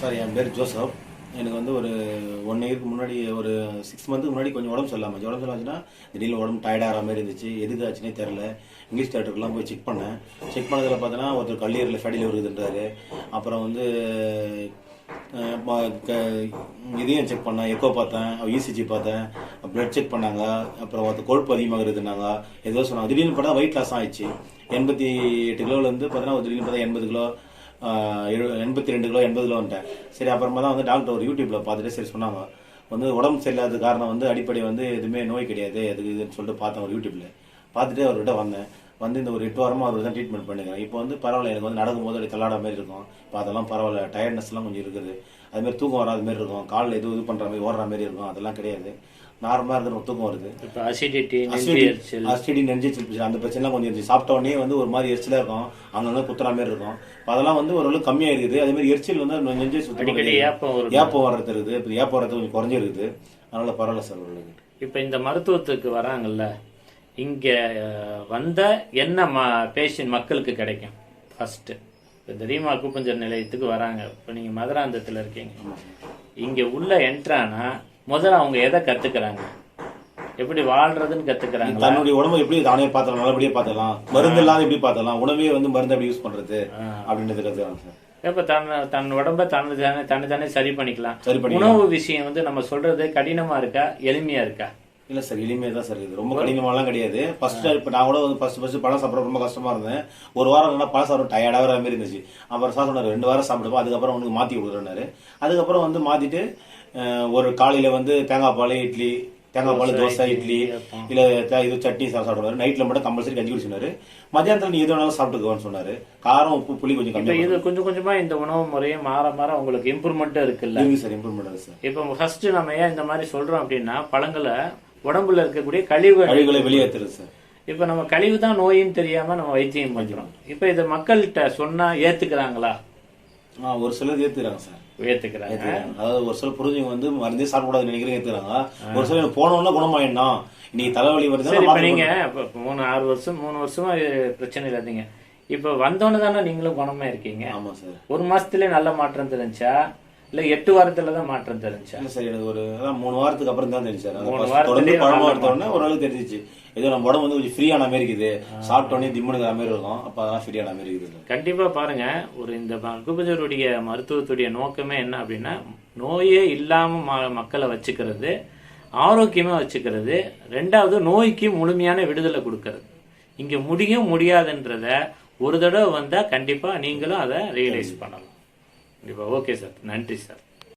Sir என் பேர் Joseph. எனக்கு வந்து ஒரு 1 இயருக்கு முன்னாடி ஒரு 6 மந்த்துக்கு முன்னாடி கொஞ்சம் உடம்பு சரியில்லாச்சுன்னா திடீர்னு உடம்பு டயர்டாகிற மாதிரி இருந்துச்சு. எதுக்கு ஆச்சுன்னே தெரில. இங்கிலீஷ் டாக்டருக்குலாம் போய் செக் பண்ணேன். செக் பண்ணதில் பார்த்தோன்னா ஒருத்தர் கல்லீரலில் ஃபேட்டி லிவர் இருக்குதுன்றாரு. அப்புறம் வந்து இதையும் செக் பண்ணேன், எக்கோ பார்த்தேன், இசிஜி பார்த்தேன், பிளட் செக் பண்ணாங்க. அப்புறம் ஒருத்தர் கொழுப்பு அதிகமாக இருக்குதுன்னாங்க, ஏதோ சொன்னாங்க. திடீர்னு பார்த்தா வெயிட் லாஸ் ஆகிடுச்சு. 88 கிலோலேருந்து பார்த்தீங்கன்னா திடீர்னு பார்த்தா 80 கிலோ, 82 கிலோ, 80 கிலோ வந்துட்டேன். சரி, அப்புறமா தான் வந்து டாக்டர் ஒரு யூடியூப்பில் பார்த்துட்டு சரி சொன்னாங்க, வந்து உடம்பு சரியில்லாத காரணம் வந்து அடிப்படை வந்து எதுவுமே நோய் கிடையாது, அதுக்கு இதுன்னு சொல்லிட்டு பார்த்தேன் ஒரு யூடியூப்பில். பார்த்துட்டு அவர்கிட்ட வந்தேன். வந்து இந்த ஒரு 8 வாரமாக அவர் தான் ட்ரீட்மெண்ட் பண்ணிக்கிறேன். இப்போ வந்து பரவாயில்ல, எனக்கு வந்து நடக்கும்போது அப்படி தள்ளாட மாதிரி இருக்கும். இப்போ அதெல்லாம் பரவாயில்ல. டயர்ட்னஸ்லாம் கொஞ்சம் இருக்குது. அதுமாதிரி தூக்கம் வராத மாதிரி இருக்கும். காலில் எதுவும் இது பண்ணுற மாதிரி ஓடுற மாதிரி இருக்கும். அதெல்லாம் கிடையாது. நார்மலாக இருக்கிற தூக்கம் வருது. இப்போ அசிடிட்டி, நெஞ்செரிச்சல் அந்த பிரச்சனைலாம் கொஞ்சம் இருந்துச்சு. சாப்பிட்ட உடனே வந்து ஒரு மாதிரி எரிச்சலாக இருக்கும், அங்கங்கே குத்துற மாதிரி இருக்கும். இப்போ அதெல்லாம் வந்து ஓரளவுக்கு கம்மியாக இருக்குது. அதேமாதிரி எரிச்சல் வந்து நெஞ்செரிச்சல் ஏப்பம் வர்றது இருக்குது. இப்போ ஏப்பம் வர்றது கொஞ்சம் குறைஞ்சிருக்குது. அதனால பரவாயில்ல சார் ஓரளவுக்கு. இப்போ இந்த மருத்துவத்துக்கு வராங்கல்ல, இங்கே வந்த என்ன பேஷண்ட் மக்களுக்கு கிடைக்கும்? ஃபர்ஸ்ட் இப்போ தெரியுமா அக்குபஞ்சர் நிலையத்துக்கு வராங்க. இப்போ நீங்கள் மதுராந்தத்தில் இருக்கீங்க. இங்கே உள்ள என்ட்ரானா முதல்ல அவங்க எதை கத்துக்கிறாங்க? எப்படி வாழ்றதுன்னு கத்துக்கிறாங்க. தன்னுடைய உடம்பு எப்படி தானே பார்த்தலாம், நல்லபடியா பார்த்தலாம், மருந்து இல்லாத எப்படி பார்த்தலாம், உணவே வந்து மருந்து எப்படி யூஸ் பண்றது அப்படின்றது கத்துக்கிறாங்க சார். இப்ப தன் உடம்ப தன்னை சரி பண்ணிக்கலாம். உணவு விஷயம் வந்து நம்ம சொல்றது கடினமா இருக்கா, எளிமையா இருக்கா? இல்ல சார், எளிமையா தான் சார் இருக்குது. ரொம்ப கடினமாலாம் கிடையாது. ஃபர்ஸ்ட் இப்ப நான் கூட வந்து ஃபர்ஸ்ட் பழம் சாப்பிட ரொம்ப கஷ்டமா இருந்தேன். ஒரு வாரம் பழம் சாப்பிட டயர்டாகிற மாதிரி இருந்துச்சு. அப்புறம் சார் சொன்னாரு 2 வாரம் சாப்பிடுவோம், அதுக்கப்புறம் உனக்கு மாத்தி கொடுக்குறாரு. அதுக்கப்புறம் வந்து மாத்திட்டு ஒரு காலையில வந்து தேங்காய் பால் தோசை, இட்லி, இல்ல இது சட்னி சாப்பிடுவாரு. நைட்ல மட்டும் கம்பல்சரி கஞ்சி குடிச்சுனாரு. மத்தியானத்துல நீ எது வேணாலும் சாப்பிட்டுக்கோன்னு சொன்னாரு. காரம், உப்பு, புளி கொஞ்சம் கம்மி. இது கொஞ்சம் கொஞ்சமா இந்த உணவு முறையை மாற உங்களுக்கு இம்ப்ரூவ்மெண்ட் இருக்குல்ல? சார், இம்ப்ரூவ்மெண்ட் இருக்கு சார். இப்போ ஃபர்ஸ்ட் நம்ம ஏன் இந்த மாதிரி சொல்றோம் அப்படின்னா, பழங்களை உடம்புல இருக்கக்கூடிய கழிவுகளை வெளியேற்றுறது சார். இப்ப நம்ம கழிவு தான் நோயின்னு தெரியாம நம்ம வைத்தியம் பண்றோம். இப்ப இதை மக்கள்கிட்ட சொன்னா ஏத்துக்கிறாங்களா? ஒரு சிலர் ஏத்துக்கிறாங்க சார். ஏத்துக்கிறாங்க. அதாவது ஒரு சில புரிஞ்சவங்க வந்து மருந்தே சாப்பிடக்கூடாது நினைக்கிறேன், ஏத்துக்கிறாங்க. ஒரு சிலர் போனோம்னா குணமாயிடணும், இன்னைக்கு தலைவலி வருது. இப்ப நீங்க 3 வருஷமா பிரச்சனை இல்லாதீங்க. இப்ப வந்தோன்னு தானே நீங்களும் குணமா இருக்கீங்க. ஆமா சார். 1 மாசத்துல நல்ல மாற்றம் தெரிஞ்சா இல்ல 8 வாரத்துலதான் மாற்றம் தெரிஞ்சா? இல்ல சார், எனக்கு ஒரு 3 வாரத்துக்கு அப்புறம் தான் தெரிஞ்சு சார். தொடர்ந்து பழமா எடுத்தோடனே ஓரளவுக்கு தெரிஞ்சிச்சு. ஏதோ நம்ம உடம்பு வந்து கொஞ்சம் ஃப்ரீயான மாதிரி இருக்குது. சாப்பிட்டோடனே திம்முனுங்கிற மாதிரி இருக்கும். அப்ப அதெல்லாம் ஃப்ரீயான மாதிரி இருக்குது. கண்டிப்பா பாருங்க, இந்த அக்குபஞ்சருடைய மருத்துவத்துடைய நோக்கமே என்ன அப்படின்னா, நோயே இல்லாம மக்களை வச்சுக்கிறது, ஆரோக்கியமா வச்சுக்கிறது. 2வது நோய்க்கு முழுமையான விடுதலை கொடுக்கறது. இங்க முடியாதுன்றத ஒரு தடவை வந்தா கண்டிப்பா நீங்களும் அதை ரியலைஸ் பண்ணலாம். கண்டிப்பா. ஓகே சார், நன்றி சார்.